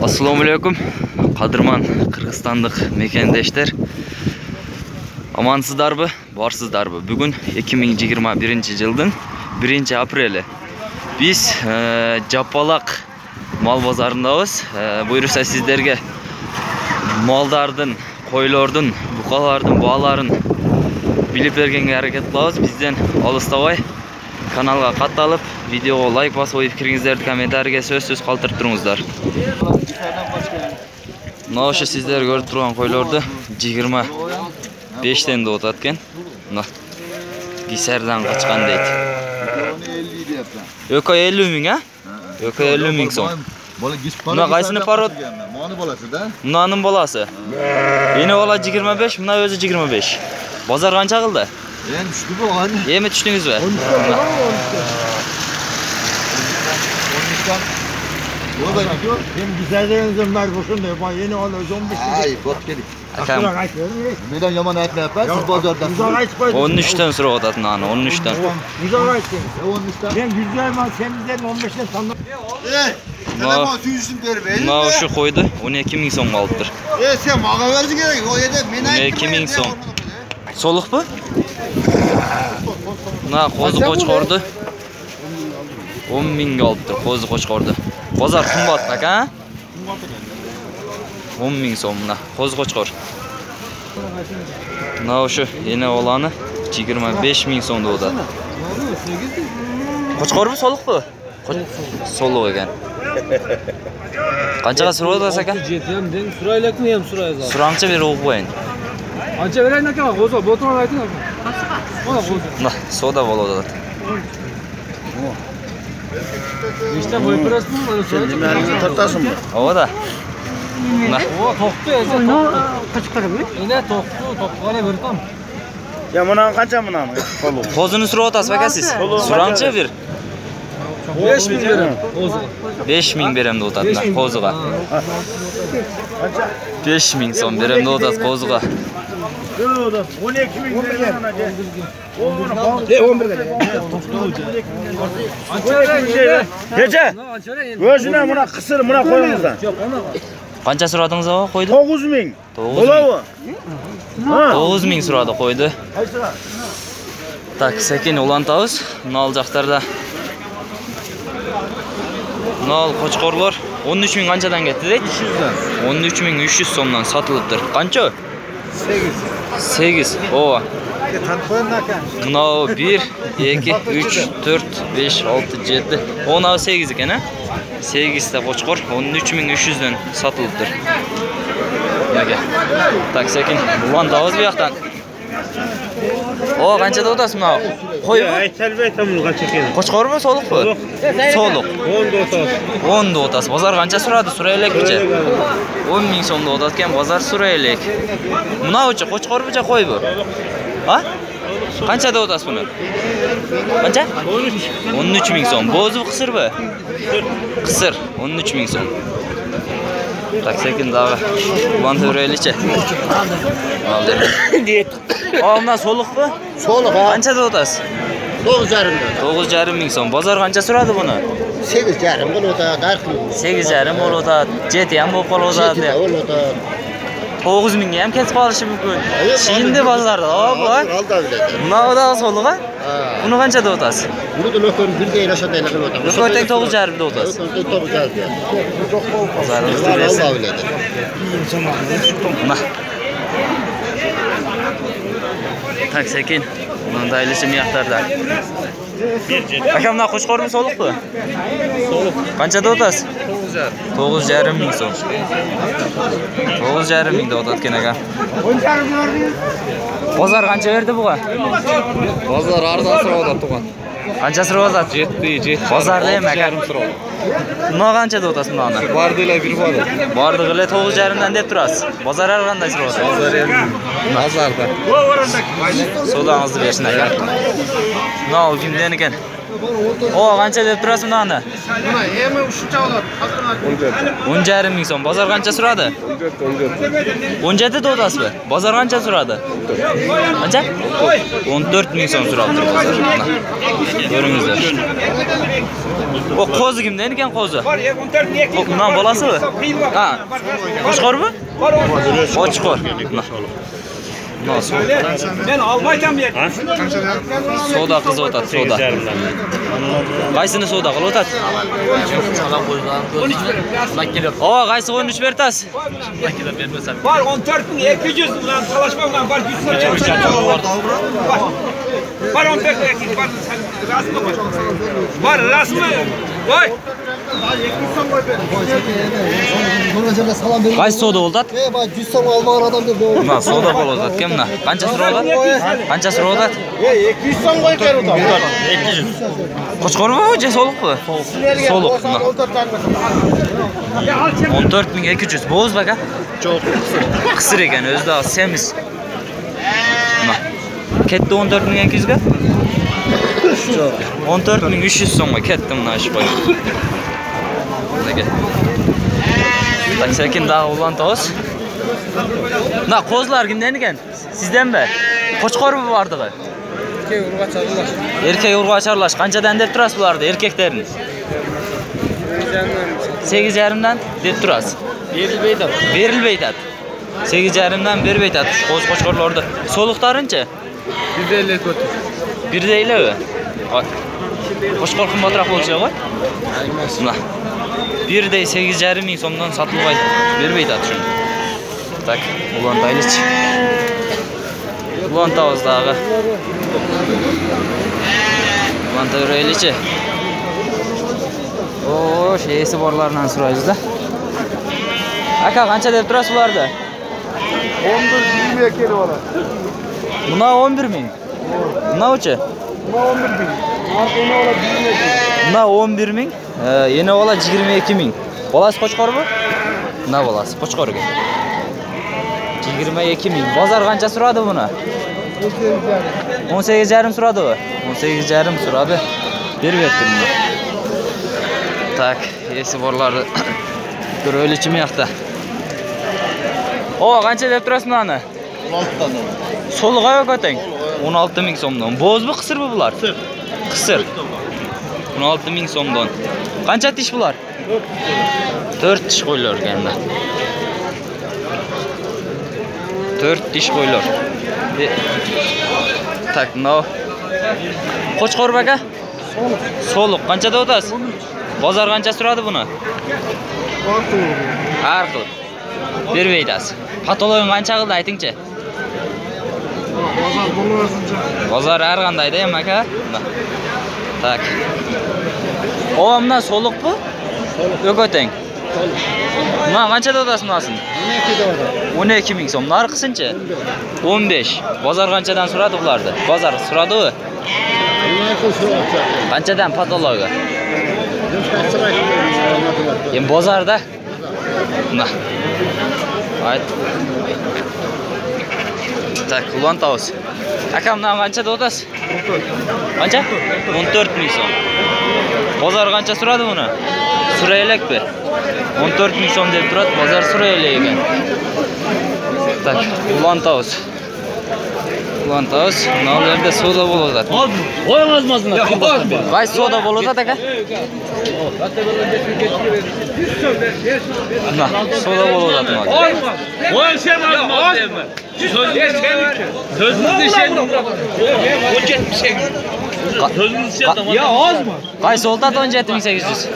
Assalomu alaykum. Qadrman Qirg'izistonlik mekendeshlar. Amansizlarmi? Borsizlarmi? Bugun 2021-yilning 1-apreli. Biz Japalaq mal bozorundayız. Buyursa sizlerge mallardan, qo'ylardan, buqalardan, bolalardan bilib bergenga harakat qilamiz. Bizden alыстабай kanalga qatnashib, videoga like bosib, fikringizni kommentariyga so'z qoldirib turingizlar. Mana o'sha sizlar ko'rib turgan qo'ylarda 25 dan o'tayotgan. Mana Gisardan qochgan deydi. 50 ming ha? 50 ming so'm. Buna qaysini parod? Mani bolasida. Munaning bolasi. Yeni bola 25, buna o'zi 25. Bozor qancha qildi? Endi tushdi bu qani? Yemi tushdingizmi? 13. Hem güzellerin var boşun da yapar yeni alıyoruz 15 lira. Ay bak dedik. Akam. Neden yaman aytma yapar? Siz bozordan. 13'ten sonra odatın anı 13'ten. Güzel aytın. 13'ten. Ben güzel mal semizden 15'ten sandım. Telefon suyusun derbe. Buna şu koydu 12 ming so'm oldudur. Sen mağa versin gerek. O yerde men aytdım. 12 ming so'm. Soluq bu? Buna qo'zi qo'chqordi. 10 ming oldudur qo'zi qo'chqordi. Bozor qimmat aka? 10 ming so'm buna qo'zi qo'chqor. Buna o'sha yeni olani 25 ming so'mda o'tadi. Qo'chqormi soluqmi? Soluq ekan. Qanchaga so'raysiz aka? Ham deng suraylikmi ham suraysiz. Suramcha berib qo'ying. Qancha beraylik aka? Qo'zi boton ayting. Mana qo'zi. Nah, soda bo'ladi. Nechta qo'yib berasizmi? Mana Nimalarni tortasizmi? Ovada. Nah. O, to'qdi esa. Qochqirmi? Ina to'qqani berdim. Ya buna qancha bunami? Qo'zini surib o'tasiz aka siz. Suramcha ber. 5 ming beraman qo'ziga. 5 ming beramda o'tadi qo'ziga. 5 ming so'm beramda o'tadi qo'ziga. 12 ming beraman aka. 11 ga. Necha? O'zina buna qisir, buna qo'yingizdan. Qancha suradingiz o qo'ydi? 9 ming. Bo'lavi. 9 ming suradi qo'ydi. Tak, sekin ulantamiz. Nol jaqlarda. Nol qo'chqorlar 13 ming qanchadan ketdi deydi? 13 ming 300 so'mdan sotilibdir. Qancha? 8. O. Mana 1, 2, 3, 4, 5, 6, 7. 18 ekan ha? 8 ta qo'chqor 13 ming 300 dan sotilibdir. Nega? Tak, sekin ulantamiz bu yoqdan. O, qanchada o'tasiz mana? Qo'yib. Aytalmayman qancha kerak. Qo'chqormi, soluqmi? Soluq. 10 da o'tasiz. 10 da o'tasiz. Bozor qancha suradi? Suraylikcha. 10 ming so'mda o'tayotgan bozor suraylik. Buna o'cha qo'chqormicha qo'y bu? Ha? Qanchada o'tasiz buni? Qancha? 13 ming so'm. Bo'zi qisirmi? Qisir 13 ming so'm. Tak, sekin dağı. Ulan töreylikçe. Aldı. Ondan soluqmi? Soluq ha. Qanchada o'tasiz? 9,5 ming so'm. Bozor qancha suradi buni? 8,5 ming o'tadi, 8,5 ming o'tadi. 7 ham bo'lib qoladi. 9 mingga ham ketib qolishi mumkin. Shindi bozorda, bu. Bunaqada soluq-a? Buni qanchada o'tasiz? Buni da lokon birga yarashadaylar qilib o'tamiz. Lokotek 9,5 da o'tasiz. 9,5. Bozorimizda bersin. Tak, sekin. Bunda ilishim yoqtarda. Akamdan qo'chqormi soluqmi? Soluq. Qanchada o'tasiz? 9,5 ming so'm. 9,5 mingda o'tayotgan aka. Bozor qancha berdi buga? Bozor arzon so'radi tug'an. Qancha so'radi? 7. Bozorda ham aka. Nima qanchada o'tasiz buni? Bordilar bir bor. Bordig'lar 9,5 dan deb turasiz. Bozor har qanday so'radi? Bozorda. So'dangizni bersin aka. Nima kimdan ekan? O, qancha deb turasiz bunani? Buna emi ushuncha oladi. 10,5 ming so'm. Bozor qancha suradi? 17 deb o'tasizmi? Bozor qancha suradi? Qancha? 14 ming so'm suradi bozor. Ko'ringizlar. O qo'zi kimdan ekan qo'zi? Bundan bolasimi? Ha. Qo'chqormi? Qo'chqor. Nasıl? Ben almayacağım ya. Soda kızı otat, soda. Qaysini soda qilib otat? O, qaysi 13 bertasiz? Var 14.200 ulan çalışma ulan var 100 lira. Var 14.200 var rasmı var. Var rasmı. Vay. Qaysi soda otat? Bak 100 so'm olmagan odam deb doğru. Mana soda qilib otat. Kimna? Qancha so'rodat? Qancha so'rodat? 200 so'm qo'y ber odam. 200. Qo'chqormi o'ja soliqmi? Soliq. 14.200. Bo'z baka. Çok Qisir ekan o'zida semiz. Mana. Ketdi 14.200 ga? 14.300 so'mga ketdi mana shu qo'y. Nega? Tak sekin daha ulan toz. Na qo'zlar kimdan ekan? Sizdanmi? Qo'chqor bordig'i? Erkek urg'och aralash. Qanchadan deb turasiz bularni erkaklarni? 8,5 dan deb turasiz. Berilmaydi. 8,5 dan bermaydi. Qo'z qo'chqorlarda. Soliqlarinchi? 150 ko'tir. 150 mi? Qo'chqor qimmatroq bo'lsa qo'y. Mana. 8,5 ming so'mdan sotib bermaydi shuni. Tak, ulan daylich. Ulan tavozдағы. Ulan tavıraylichi. O, şeysi borlardan so'raymiz-da. Aka, qancha deb turasiz ularda? 11 20 kelib oladi. Buna 11 ming. Buna-chi? Buna 11 ming. Markoni oladi 20 ming. Buna 11 ming. Yeni ola 22 ming. Bolasi qo'chqormi? Buna bolasi qo'chqorga. 22 ming. Bozor qancha suradi buni? 18,5 suradi bu. 18,5 suradi. Berib berdim buni. Tak, esi borlarni ko'raylikmi yoqda. O, qancha deb turasiz buni? 16 dan. Soliq yo'q otang. 16 ming so'mdan. Bo'zmi, qisirmi bular? Qisir. 16 ming so'mdan. Qancha tish bular? 4 tish qo'ylar ekanda. 4 tish qo'ylar. Tak, no. Qo'chqor baka? Soliq qanchada o'tasiz? Bozor qancha suradi buni? Har xil. Bermaysiz. Patologin qancha qildi aytingchi? Bozor bo'lmasincha. Bozor har qandayda ham aka. Tak. O, bundan soliq bu? Yo'q otang. Mana qanchada o'tasiz bunasini? 12 ming so'm. Narxi qancha? 15. Bozor qanchadan suradi bularni? Bozor suradi-ku. Qanchadan patologa? Ham bozorda. Mana. Ayt. Tak, ulan tavus. Akamdan qanchada o'tasiz? Qancha? 14 ming so'm. Bozor qancha suradi buni? Suraylikmi? 14 ming so'm deb turadi, bozor suraylik ekan. Tak, ulan tavus. Ulan tavus, navlarda soda bo'ladi. Qo'yamazmasın. Vay soda bo'ladi aka. Na, soda bo'ladi mana. Olmaz. Sözünüzü şey. Ya az mı? Qaysi oltat 17800?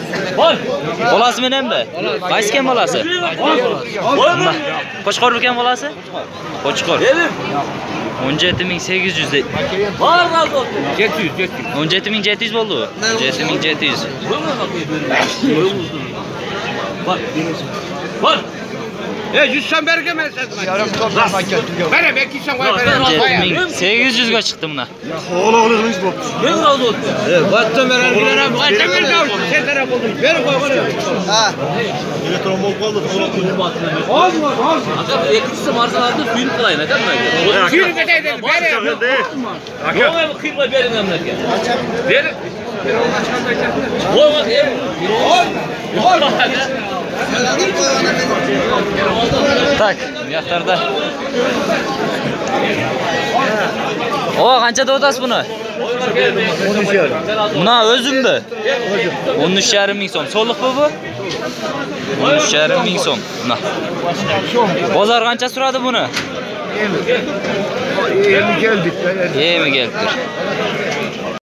Bolasi menammi? Qaysi kim bolasi? Qo'chqor ekan bolasi? Qo'chqor. 17800 de. Var razı olsun. 700. 17700 bo'ldi. 17700. Var. 100 so'm bergan sen. Bana 200 so'm qo'y. 17800 ga chiqdi buna. Oğlunuz bu. Ben razı olsun. Vattan veren giderim. Vattan veren sen taraf oldun. Ver koy. Ha. Yine trombon kaldı. Az mı? Az mı? Akap 200 so'm arsalardı suyun kılayın adam mı? Suyun kadar verin. Yok abi kıyma verin emlak ya. Verin. Tak, bu yoqlarda. O, qanchada o'tasiz buni? 13'er. Buna o'zimda. 13,5 ming so'm. So'liq bu? 13,5 ming so'm. Buna. Bozor qancha suradi buni? Yemi geldik. Yemi kelibdi.